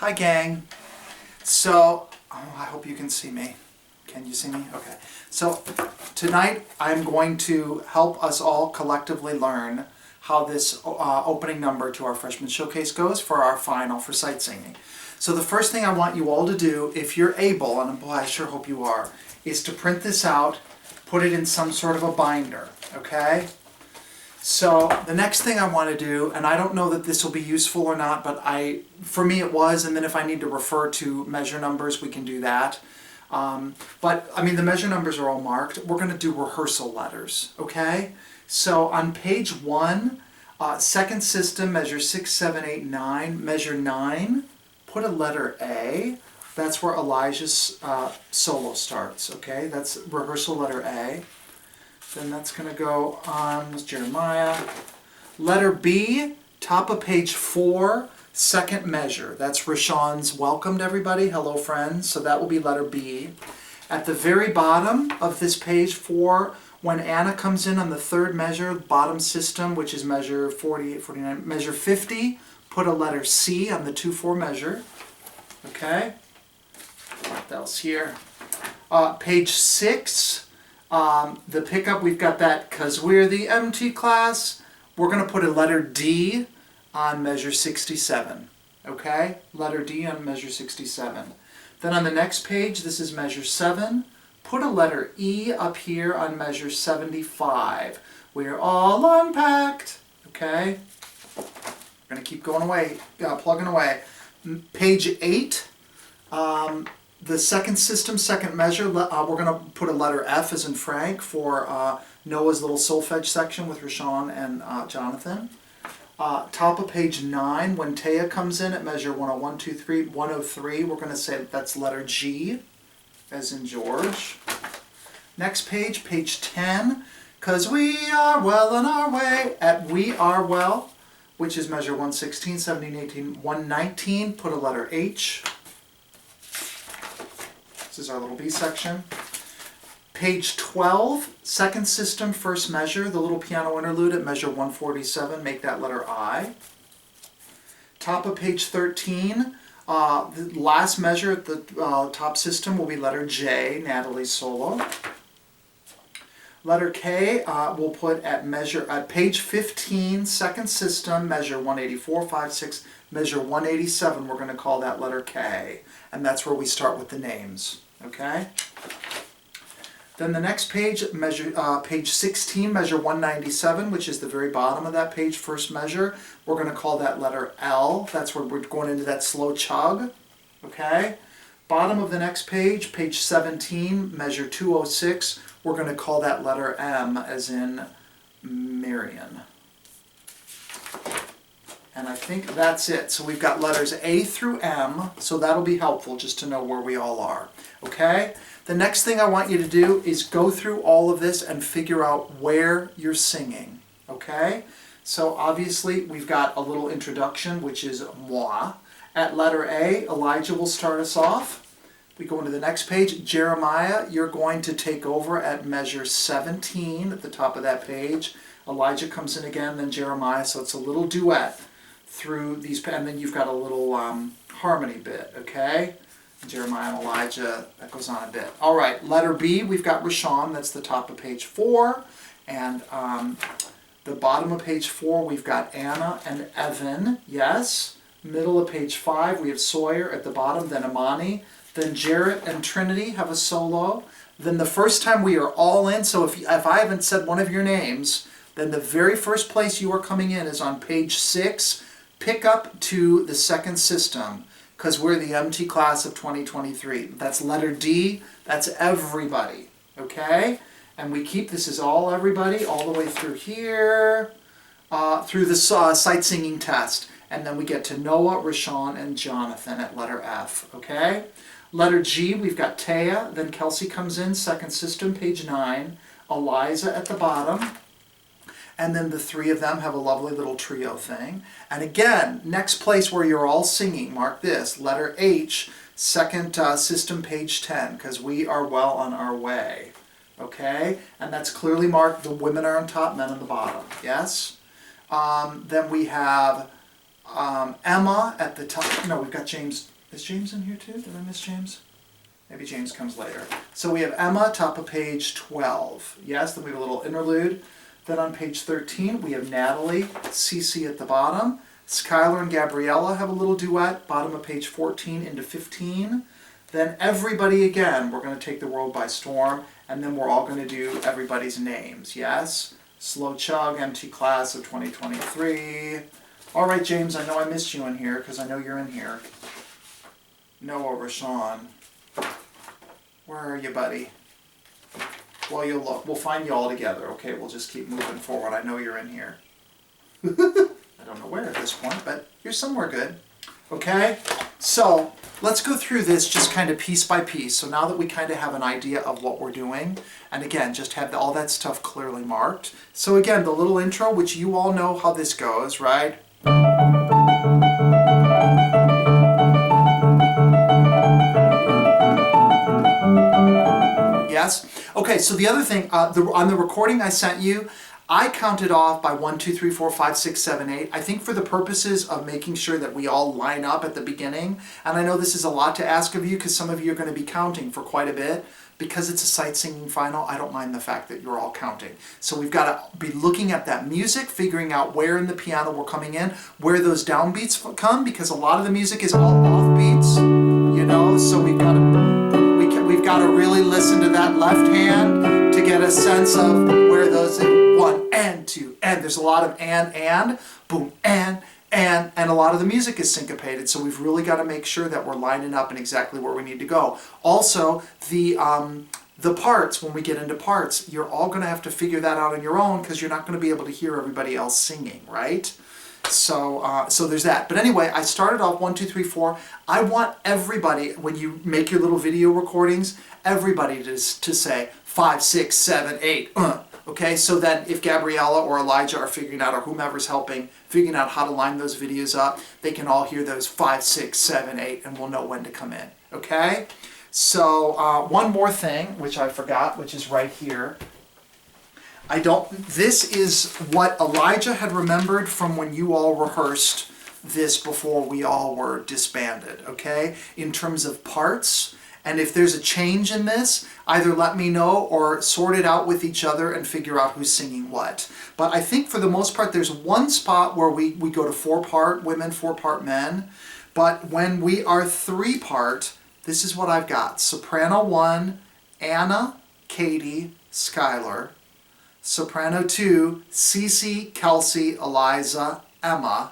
Hi gang. So, I hope you can see me. Can you see me? Okay. So, tonight I'm going to help us all collectively learn how this opening number to our freshman showcase goes for our final for sight singing. So the first thing I want you all to do, if you're able, and boy I sure hope you are, is to print this out, put it in some sort of a binder, okay? So the next thing I want to do, and I don't know that this will be useful or not, but for me it was, and then if I need to refer to measure numbers, we can do that. But I mean, the measure numbers are all marked. We're going to do rehearsal letters, okay? So on page 1, second system, measure 6, 7, 8, 9, measure 9, put a letter A. That's where Elijah's solo starts, okay? That's rehearsal letter A. Then that's going to go on with Jeremiah. Letter B, top of page 4, second measure. That's Rashawn's welcomed everybody, hello friends. So that will be letter B. At the very bottom of this page 4, when Anna comes in on the third measure, bottom system, which is measure 48, 49, measure 50, put a letter C on the 2-4 measure. Okay? What else here? Page 6. The pickup, we've got that because we're the MT class. We're going to put a letter D on measure 67. Okay? Letter D on measure 67. Then on the next page, this is measure 7. Put a letter E up here on measure 75. We're all unpacked. Okay? We're going to keep going away, plugging away. Page 8. The second system, second measure, we're going to put a letter F as in Frank for Noah's little solfege section with Rashawn and Jonathan. Top of page 9, when Taya comes in at measure 101, 2, 3, 103, we're going to say that's letter G as in George. Next page, page 10, because we are well on our way at we are well, which is measure 116, 17, 18, 119, put a letter H. This is our little B section. Page 12, second system, first measure, the little piano interlude at measure 147, make that letter I. Top of page 13, the last measure at the top system will be letter J, Natalie's solo. Letter K we'll put at page 15, second system, measure 184, 5, 6, measure 187, we're going to call that letter K. And that's where we start with the names, okay? Then the next page, page 16, measure 197, which is the very bottom of that page, first measure. We're going to call that letter L. That's where we're going into that slow chug, okay? Bottom of the next page, page 17, measure 206, we're going to call that letter M, as in Marion. And I think that's it. So we've got letters A through M, so that'll be helpful just to know where we all are. Okay? The next thing I want you to do is go through all of this and figure out where you're singing. Okay? So obviously we've got a little introduction, which is moi. At letter A, Elijah will start us off. We go into the next page. Jeremiah, you're going to take over at measure 17 at the top of that page. Elijah comes in again, then Jeremiah, so it's a little duet through these, and then you've got a little harmony bit, okay? Jeremiah and Elijah, that goes on a bit. All right, letter B, we've got Rashawn, that's the top of page 4, and the bottom of page 4, we've got Anna and Evan, yes. Middle of page 5, we have Sawyer at the bottom, then Amani, then Jarrett and Trinity have a solo. Then the first time we are all in, so if I haven't said one of your names, then the very first place you are coming in is on page 6, pick up to the second system, because we're the MT class of 2023. That's letter D, that's everybody, okay? And we keep, this is all everybody, all the way through here, through the sight singing test. And then we get to Noah, Rashawn, and Jonathan at letter F, okay? Letter G, we've got Taya, then Kelsey comes in, second system, page 9, Eliza at the bottom, and then the three of them have a lovely little trio thing. And again, next place where you're all singing, mark this, letter H, second system, page 10, because we are well on our way, okay? And that's clearly marked, the women are on top, men on the bottom, yes? Then we have Emma at the top. No, we've got James. Is James in here too? Did I miss James? Maybe James comes later. So we have Emma, top of page 12. Yes, then we have a little interlude. Then on page 13, we have Natalie, Cece at the bottom. Skylar and Gabriella have a little duet, bottom of page 14 into 15. Then everybody again, we're going to take the world by storm, and then we're all going to do everybody's names, yes? Slow Chug, MT Class of 2023. All right, James, I know I missed you in here, because I know you're in here. Noah Rashawn. Where are you, buddy? Well, you'll look. We'll find you all together, okay? We'll just keep moving forward. I know you're in here. I don't know where at this point, but you're somewhere good. Okay? So, let's go through this just kind of piece by piece. So now that we kind of have an idea of what we're doing, and again, just have all that stuff clearly marked. So again, the little intro, which you all know how this goes, right? Yes? Okay, so the other thing, on the recording I sent you, I counted off by 1, 2, 3, 4, 5, 6, 7, 8. I think for the purposes of making sure that we all line up at the beginning, and I know this is a lot to ask of you because some of you are going to be counting for quite a bit. Because it's a sight singing final, I don't mind the fact that you're all counting. So we've got to be looking at that music, figuring out where in the piano we're coming in, where those downbeats come, because a lot of the music is all off beats, you know, so we've got to really listen to that left hand to get a sense of where those 1 and 2 and there's a lot of and boom and a lot of the music is syncopated, so we've really got to make sure that we're lining up in exactly where we need to go. Also, the parts, when we get into parts, you're all going to have to figure that out on your own because you're not going to be able to hear everybody else singing, right? So there's that. But anyway, I started off 1, 2, 3, 4. I want everybody, when you make your little video recordings, everybody to say 5, 6, 7, 8. Okay, so that if Gabriella or Elijah are figuring out, or whomever's helping, figuring out how to line those videos up, they can all hear those 5, 6, 7, 8, and we'll know when to come in. Okay? So one more thing, which I forgot, which is right here. This is what Elijah had remembered from when you all rehearsed this before we all were disbanded, okay? In terms of parts, and if there's a change in this, either let me know or sort it out with each other and figure out who's singing what. But I think for the most part, there's one spot where we go to 4-part women, 4-part men. But when we are 3-part, this is what I've got. Soprano 1, Anna, Katie, Skylar. Soprano 2, Cece, Kelsey, Eliza, Emma.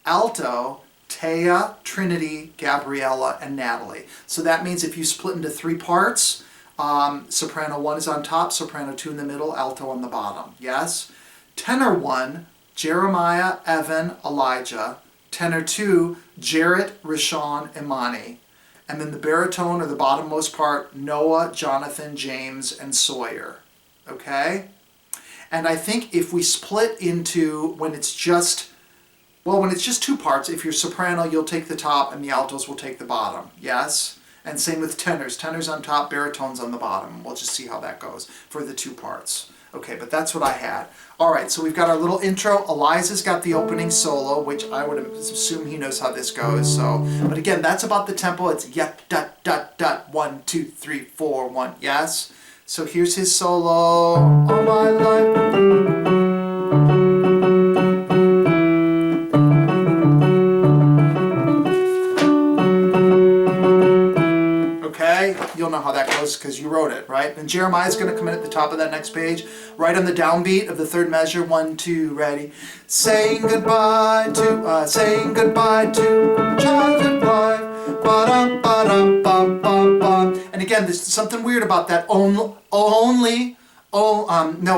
Alto, Taya, Trinity, Gabriella, and Natalie. So that means if you split into 3 parts, soprano 1 is on top, soprano 2 in the middle, alto on the bottom. Yes? Tenor 1, Jeremiah, Evan, Elijah. Tenor 2, Jarrett, Rashawn, Imani. And then the baritone, or the bottommost part, Noah, Jonathan, James, and Sawyer. Okay? And I think if we split into, when it's just 2 parts, if you're soprano, you'll take the top and the altos will take the bottom. Yes? And same with tenors. Tenors on top, baritones on the bottom. We'll just see how that goes for the 2 parts. Okay, but that's what I had. All right, so we've got our little intro. Eliza's got the opening solo, which I would assume he knows how this goes. So, but again, that's about the tempo. It's yet, dot, dot, dot, 1, 2, 3, 4, 1. Yes? So here's his solo. All my life. You'll know how that goes because you wrote it, right? And Jeremiah's going to come in at the top of that next page, right on the downbeat of the 3rd measure. 1, 2, ready. Saying goodbye to childhood life. Ba-dum, ba-dum, bum, bum, bum. And again, there's something weird about that.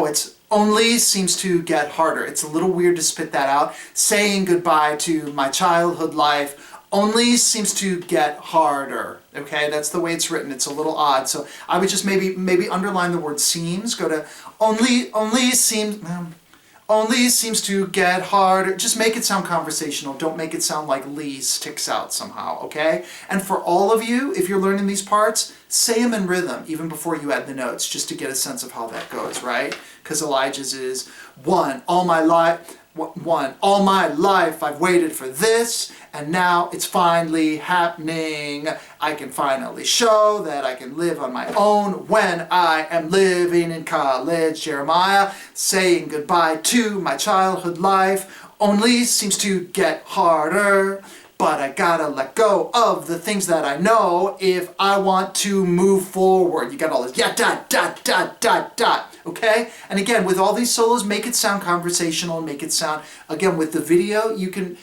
It's only seems to get harder. It's a little weird to spit that out. Saying goodbye to my childhood life. Only seems to get harder. Okay, that's the way it's written. It's a little odd. So I would just maybe underline the word seems. Go to only seems to get harder. Just make it sound conversational. Don't make it sound like Lee sticks out somehow, okay? And for all of you, if you're learning these parts, say them in rhythm even before you add the notes, just to get a sense of how that goes, right? Because Elijah's is 1, all my life. 1. All my life I've waited for this, and now it's finally happening. I can finally show that I can live on my own when I am living in college. Jeremiah, saying goodbye to my childhood life only seems to get harder. But I gotta let go of the things that I know if I want to move forward. You got all this, yeah, dot, dot, dot, dot, dot, okay? And again, with all these solos, make it sound conversational, make it sound, again, with the video, you can,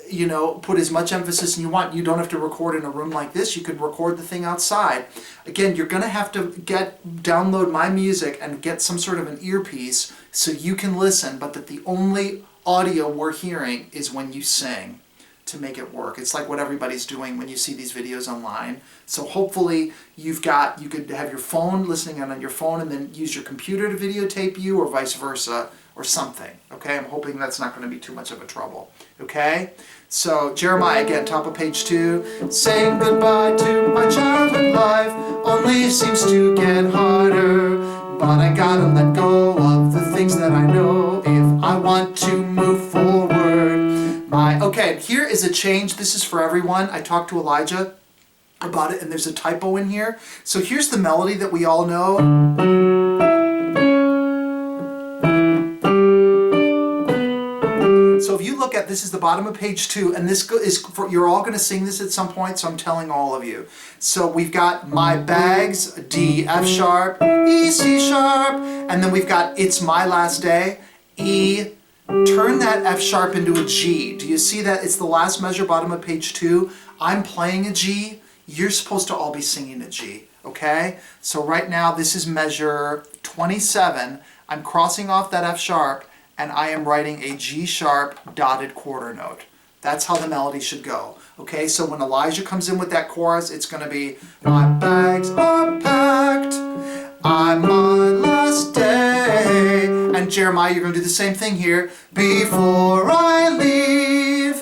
you know, put as much emphasis as you want. You don't have to record in a room like this. You could record the thing outside. Again, you're gonna have to download my music and get some sort of an earpiece so you can listen, but that the only audio we're hearing is when you sing, to make it work. It's like what everybody's doing when you see these videos online. So hopefully you could have your phone listening on your phone and then use your computer to videotape you, or vice versa, or something. Okay, I'm hoping that's not going to be too much of a trouble. Okay, so Jeremiah again, top of page 2. Saying goodbye to my childhood life only seems to get harder, but I gotta let go of the things that I know if I want to move forward. Okay, here is a change. This is for everyone. I talked to Elijah about it, and there's a typo in here. So here's the melody that we all know. So if you look at, this is the bottom of page 2, and this is for, you're all going to sing this at some point, so I'm telling all of you. So we've got my bags, D, F sharp, E, C sharp, and then we've got it's my last day, E. Turn that F sharp into a G. Do you see that? It's the last measure, bottom of page 2. I'm playing a G. You're supposed to all be singing a G, okay? So right now, this is measure 27. I'm crossing off that F sharp, and I am writing a G sharp dotted quarter note. That's how the melody should go, okay? So when Elijah comes in with that chorus, it's going to be, my bags are packed, I'm my last day. And Jeremiah, you're going to do the same thing here. Before I leave,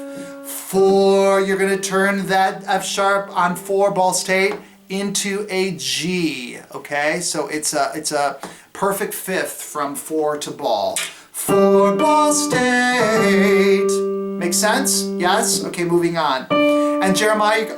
4, you're going to turn that F sharp on 4 Ball State into a G, okay? So it's a perfect fifth from 4 to Ball. 4 Ball State. Make sense? Yes? Okay, moving on. And Jeremiah,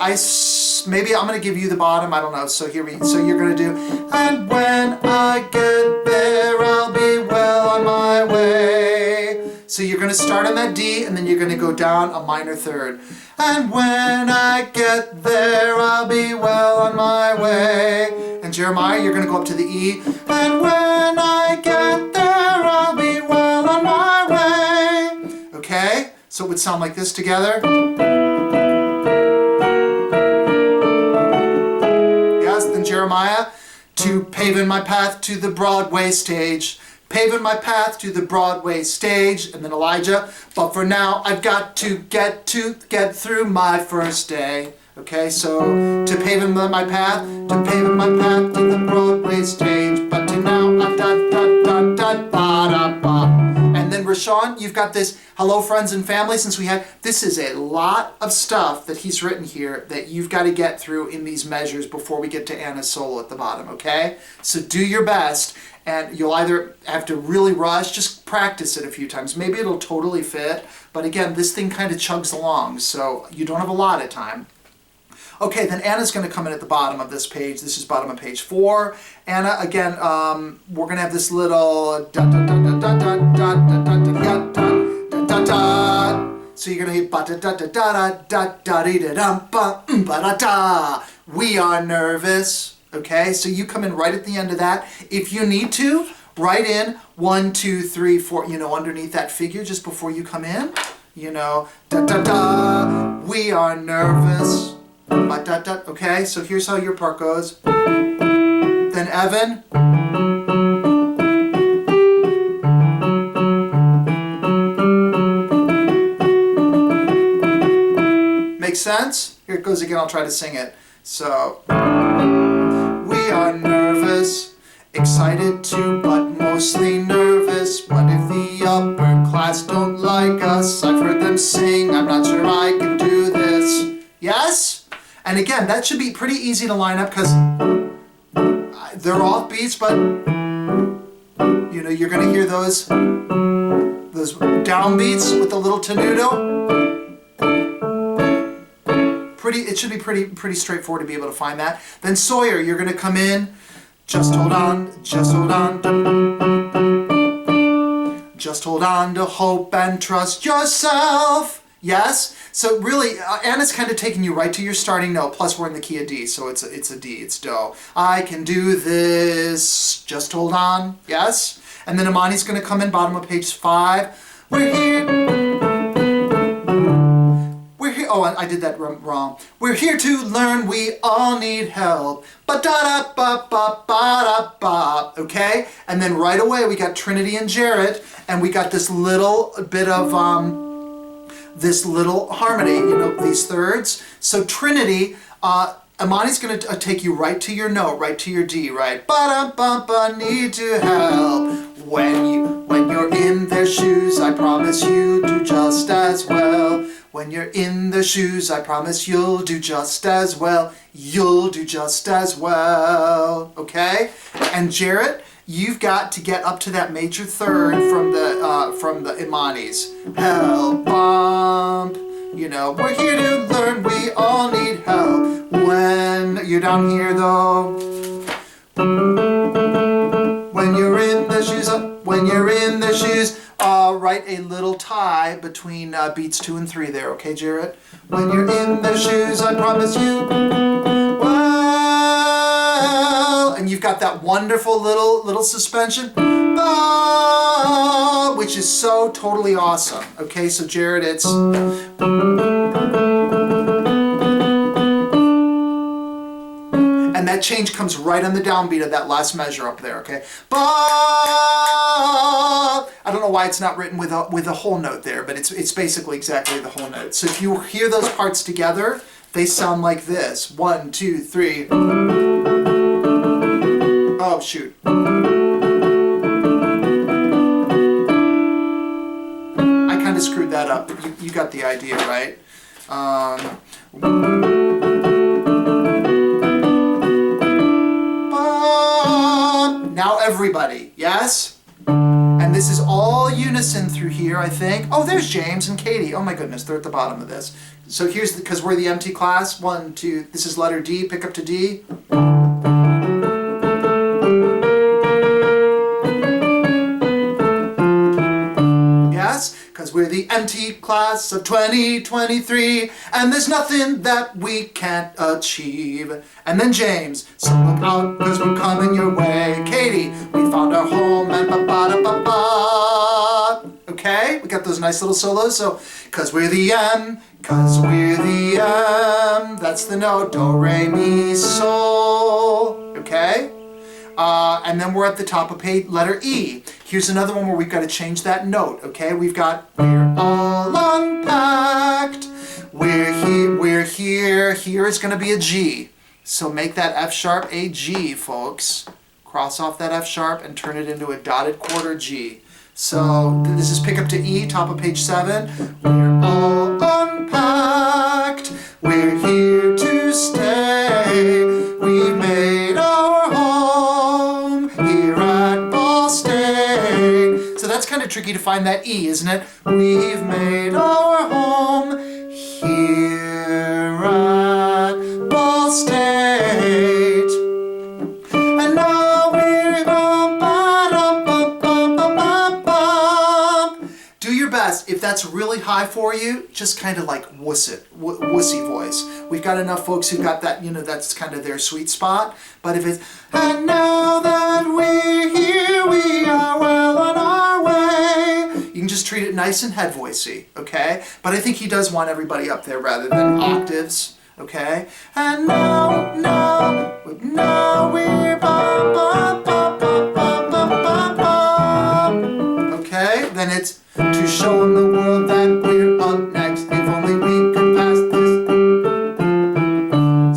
maybe I'm going to give you the bottom, I don't know. So you're going to do, and when I get there, I'll be well on my way. So you're going to start on that D, and then you're going to go down a minor third. And when I get there, I'll be well on my way. And Jeremiah, you're going to go up to the E, and when I get there, I'll be well on my way. Okay? So it would sound like this together. Yes, then Jeremiah, to paving my path to the Broadway stage. Paving my path to the Broadway stage. And then Elijah, but for now I've got to get through my first day. Okay, so to paving my path to the Broadway stage. But to now I've and then Rashawn, you've got this hello friends and family. Since this is a lot of stuff that he's written here that you've got to get through in these measures before we get to Anna's solo at the bottom, okay? So do your best, and you'll either have to really rush, just practice it a few times. Maybe it'll totally fit, but again, this thing kind of chugs along, so you don't have a lot of time. Okay, then Anna's going to come in at the bottom of this page. This is bottom of page 4. Anna, again, we're going to have this little da da da da da da da da da da da da. So you're going to hit ba da da da da da da da da ba da da. We are nervous. Okay, so you come in right at the end of that. If you need to, write in 1, 2, 3, 4. You know, underneath that figure, just before you come in. You know, da da da. We are nervous. Okay, so here's how your part goes. Then Evan. Make sense? Here it goes again, I'll try to sing it. So, we are nervous, excited too, but mostly nervous. What if the upper class don't like us? I've heard them sing, I'm not sure I can do this. Yes? And again, that should be pretty easy to line up because they're off beats, but you know, you're going to hear those. those downbeats with the little tenuto. It should be pretty straightforward to be able to find that. Then Sawyer, you're going to come in, just hold on, just hold on. Just hold on to hope and trust yourself. Yes? So really, Anna's kind of taking you right to your starting note, plus we're in the key of D, so it's a D, it's Do. I can do this, just hold on, yes? And then Imani's going to come in, bottom of page 5. We're here. Oh, I did that wrong. We're here to learn, we all need help. Ba-da-ba-ba-ba-da-ba. Okay? And then right away we got Trinity and Jarrett, and we got this little bit of this little harmony, you know, these thirds. So Trinity, Imani's going to take you right to your note, right to your D, right? Ba-da-ba-ba, need to help. When you're in their shoes, I promise you do just as well. When you're in the shoes, I promise you'll do just as well. You'll do just as well. Okay? And Jarrett, you've got to get up to that major third from the Imani's. Help bump. You know, we're here to learn, we all need help. When you're down here though. When you're in the shoes, when you're in the shoes, write a little tie between beats 2 and 3 there, okay, Jarrett? When you're in the shoes, I promise you, well, and you've got that wonderful little suspension, which is so totally awesome. Okay, so Jarrett, it's and that change comes right on the downbeat of that last measure up there, okay? I don't know why it's not written with a whole note there, but it's basically exactly the whole note. So if you hear those parts together, they sound like this. 1, 2, 3. Oh, shoot. I kind of screwed that up, but you got the idea, right? Now everybody, yes? And this is all unison through here, I think. Oh, there's James and Katie. Oh my goodness, they're at the bottom of this. So here's because we're the empty class. 1, 2, this is letter D, pick up to D. Yes? Because we're the empty class of 2023, and there's nothing that we can't achieve. And then James, so look out, because we're coming your way. Katie, we found our home, and ba-ba-da-ba-ba. Okay, we got those nice little solos. So, because we're the M, that's the note, do, re, mi, sol. Okay? And then we're at the top of page, letter E. Here's another one where we've got to change that note, okay? We've got, we're all unpacked. We're here. Here is going to be a G. So make that F sharp a G, folks. Cross off that F sharp and turn it into a dotted quarter G. So this is pick up to E, top of page 7. We're all unpacked. We're here to stay. We've made our home here at Ball State. So that's kind of tricky to find that E, isn't it? We've made our home here at Ball State. And now we're do your best. If that's really high for you, just kind of like wussy voice. We've got enough folks who've got that, you know, that's kind of their sweet spot. But if it's, and now that we're here, we are well on our way. You can just treat it nice and head voicey, okay? But I think he does want everybody up there rather than octaves, okay? And now we're okay? Then it's to show in the world that we're up next. If only we could pass this.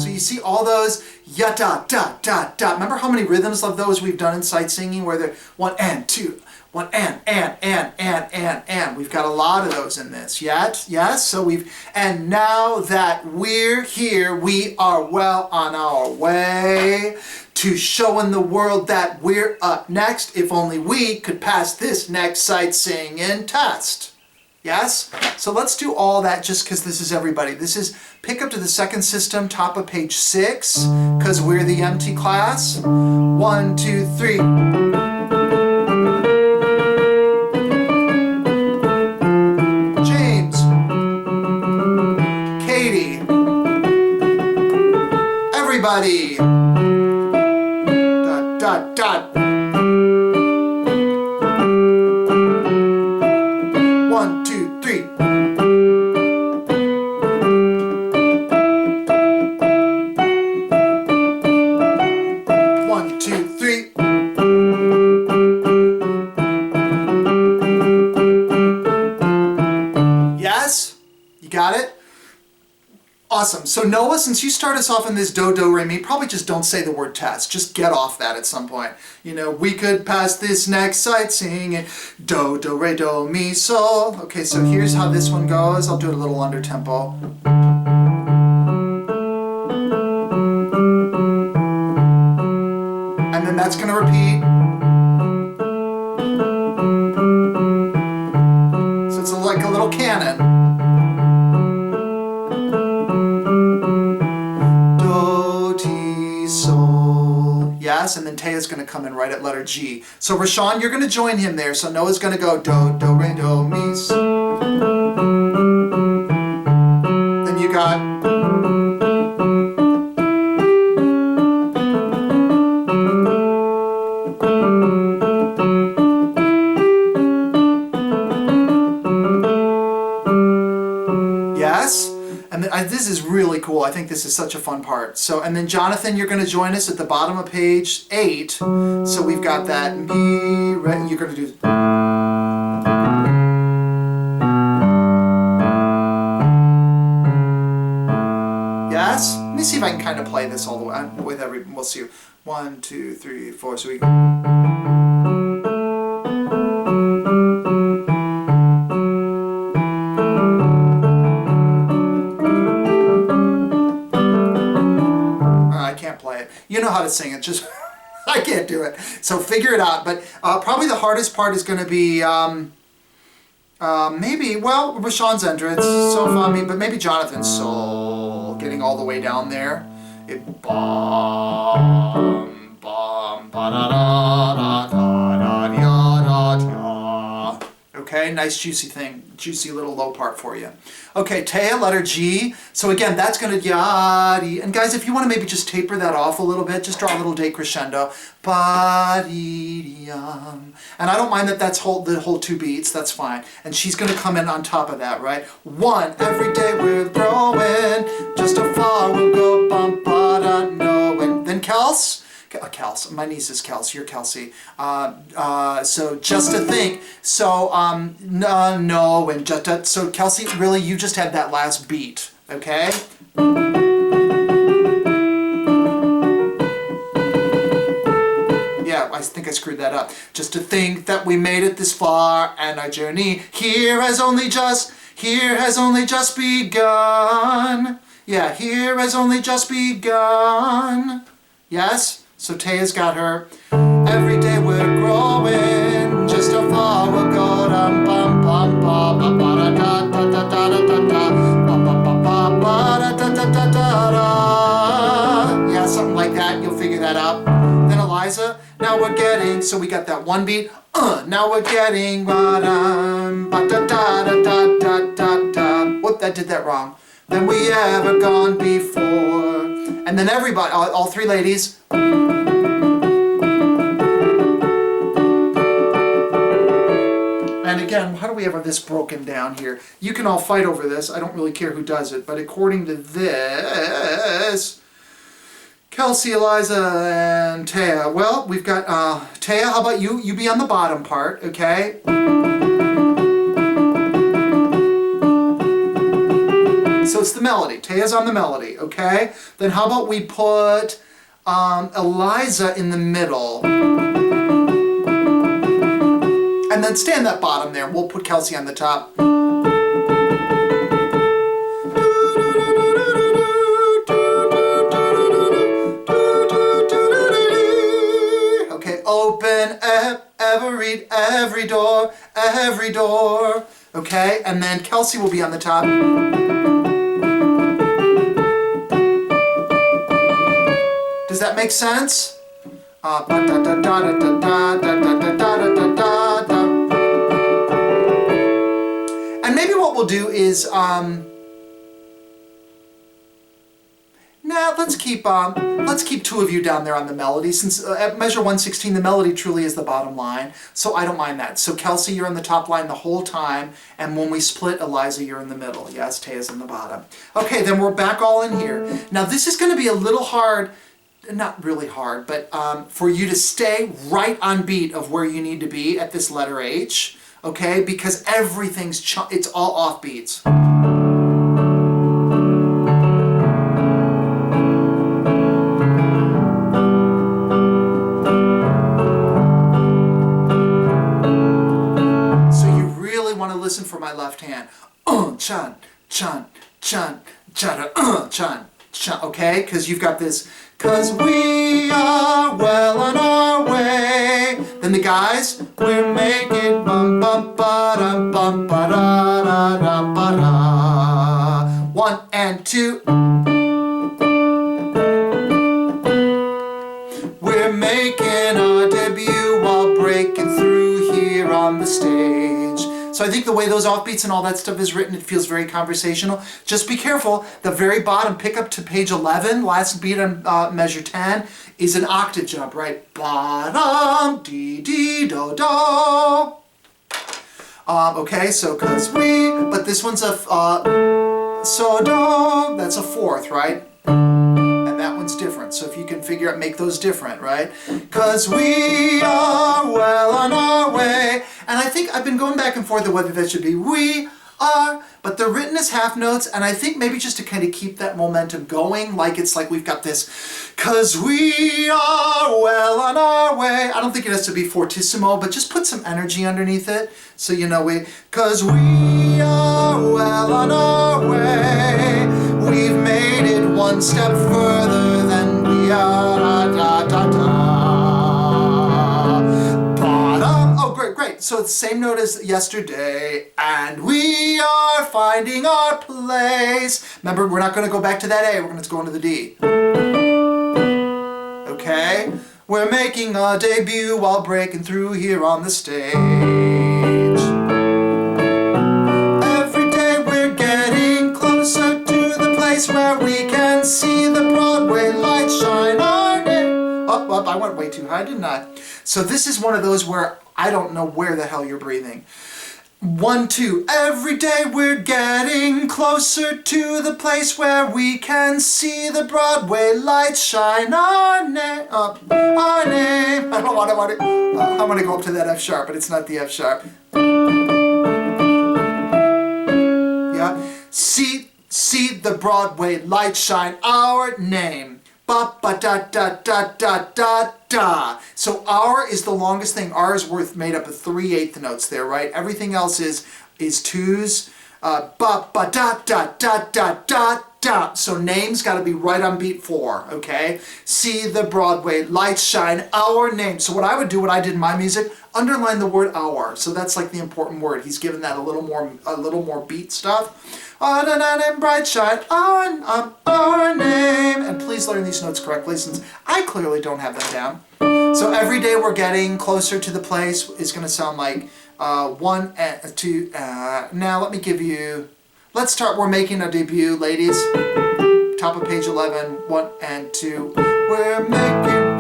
So you see all those ya da da da da. Remember how many rhythms of those we've done in sight singing where they're 1 and 2, One, and. We've got a lot of those in this, yes? So and now that we're here, we are well on our way to showing the world that we're up next. If only we could pass this next sightseeing test. Yes? So let's do all that just because this is everybody. This is pick up to the second system, top of page 6, because we're the MT class. 1, 2, 3. James. Katie. Everybody. Dot, dot, dot. 1, 2, 3. One, two, three. Yes? You got it? Awesome. So Noah, since you start us off in this do, do, re, mi, probably just don't say the word test. Just get off that at some point. You know, we could pass this next sightseeing and do, do, re, do, mi, sol. Okay, so here's how this one goes. I'll do it a little under tempo. And then that's going to repeat. So it's like a little canon. Yes, and then Taya's going to come in right at letter G. So Rashawn, you're going to join him there. So Noah's going to go do, do, re, do, mi, so. Then you got. Yes? And this is really cool. I think this is such a fun part. So, and then Jonathan, you're going to join us at the bottom of page 8. So we've got that mi, re, you're going to do. Yes? Let me see if I can kind of play this all the way with we'll see. 1, 2, 3, 4. So we. You know how to sing it, just I can't do it. So figure it out. But probably the hardest part is going to be maybe, well, Rashawn's entrance, so fa mi, but maybe Jonathan's sol, getting all the way down there. It bum bum ba da da da da da da da. Okay, nice juicy thing, juicy little low part for you. Okay, Taya, letter G. So again, that's going to yadi. And guys, if you want to maybe just taper that off a little bit, just draw a little decrescendo. Ba-dee-dee-yum. And I don't mind that that's the whole 2 beats. That's fine. And she's going to come in on top of that, right? 1, every day we're growing. Just how far we'll go. Bum, ba-da, no. And then Kels. Kels, my niece is Kels, you're Kelsey. So just to think, so no, and just so Kelsey, really, you just had that last beat, okay? Yeah, I think I screwed that up. Just to think that we made it this far, and our journey here has only just begun. Yeah, here has only just begun. Yes? So Taya's got her. Every day we're growing, just how far we'll go. Dum bum bum ba ba ba da da da da da da da ba ba ba ba ba da da da da da da. Yeah, something like that. You'll figure that out. Then Eliza. Now we're getting. So we got that 1 beat. Now we're getting. Ba da da da da da da da da. Whoop! I did that wrong. Than we ever gone before. And then everybody, all 3 ladies. And again, how do we have this broken down here? You can all fight over this. I don't really care who does it. But according to this, Kelsey, Eliza, and Taya. Well, we've got Taya, how about you? You be on the bottom part, okay? So it's the melody. Taya's on the melody, okay? Then how about we put Eliza in the middle? And then stay on that bottom there. We'll put Kelsey on the top. Okay, open every door, every door. Okay, and then Kelsey will be on the top. Does that make sense? And maybe what we'll do is, now let's keep two of you down there on the melody, since at measure 116 the melody truly is the bottom line, so I don't mind that. So Kelsey, you're on the top line the whole time, and when we split, Eliza, you're in the middle. Yes, Taya's in the bottom. Okay, then we're back all in here. Now this is going to be a little hard, not really hard, but for you to stay right on beat of where you need to be at this letter H, okay, because everything's, it's all off beats. Listen for my left hand. Chan, chan, chan, chan, chan, chan. Okay? Because you've got this. Because we are well on our way. Then the guys, we're making bum bum ba dum bum ba da da da ba da. 1 and 2. We're making our debut while breaking through here on the stage. So I think the way those offbeats and all that stuff is written, it feels very conversational. Just be careful, the very bottom, pick up to page 11, last beat on measure 10, is an octave jump, right? Ba-dum, dee-dee-do-do. Okay, so cause we, but this one's a, so-do, that's a fourth, right? And that one's different, so if you can figure out, make those different, right? Cause we are well on our way. And I think I've been going back and forth on whether that should be we are, but they're written as half notes, and I think maybe just to kind of keep that momentum going, like it's like we've got this, cause we are well on our way. I don't think it has to be fortissimo, but just put some energy underneath it, so you know cause we are well on our way. We've made it one step further than we are, da da da. Great, so it's the same note as yesterday, and we are finding our place. Remember, we're not going to go back to that A, we're going to go into the D. Okay? We're making a debut while breaking through here on the stage. Every day we're getting closer to the place where we can see the Broadway light shine our name. Up, I went way too high, didn't I? So this is one of those where I don't know where the hell you're breathing. 1, 2. Every day we're getting closer to the place where we can see the Broadway lights shine our name. Our name. I don't want to. I want to go up to that F sharp, but it's not the F sharp. Yeah. See the Broadway lights shine our name. Ba ba da da da da da da. So our is the longest thing. R is made up of 3/8 notes there, right? Everything else is twos. Ba ba da da da da da da. So name's got to be right on beat 4. Okay. See the Broadway lights shine our name. So what I would do, what I did in my music, underline the word our. So that's like the important word. He's given that a little more beat stuff. On a night and bright shine our name. And please learn these notes correctly, since I clearly don't have them down. So every day we're getting closer to the place is going to sound like 1 and 2. Now let me give you, let's start, we're making a debut, ladies. Top of page 11, 1 and 2. We're making...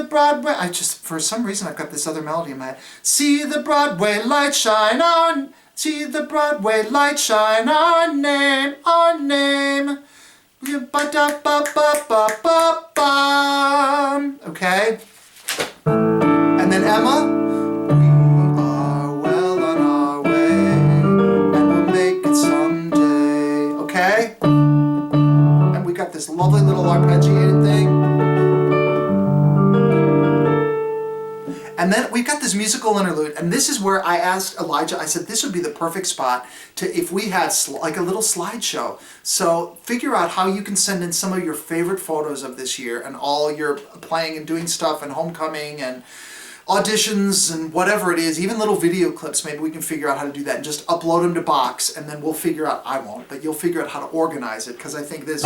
Broadway, for some reason I've got this other melody in my head. See the Broadway light shine on, see the Broadway light shine our name, Okay? And then Emma, we are well on our way, and we'll make it someday. Okay? And we got this lovely little arpeggiated thing. And then we've got this musical interlude, and this is where I asked Elijah, I said this would be the perfect spot to, if we had like a little slideshow. So figure out how you can send in some of your favorite photos of this year and all your playing and doing stuff and homecoming and auditions and whatever it is, even little video clips. Maybe we can figure out how to do that and just upload them to Box, and then we'll figure out, I won't, but you'll figure out how to organize it, because I think this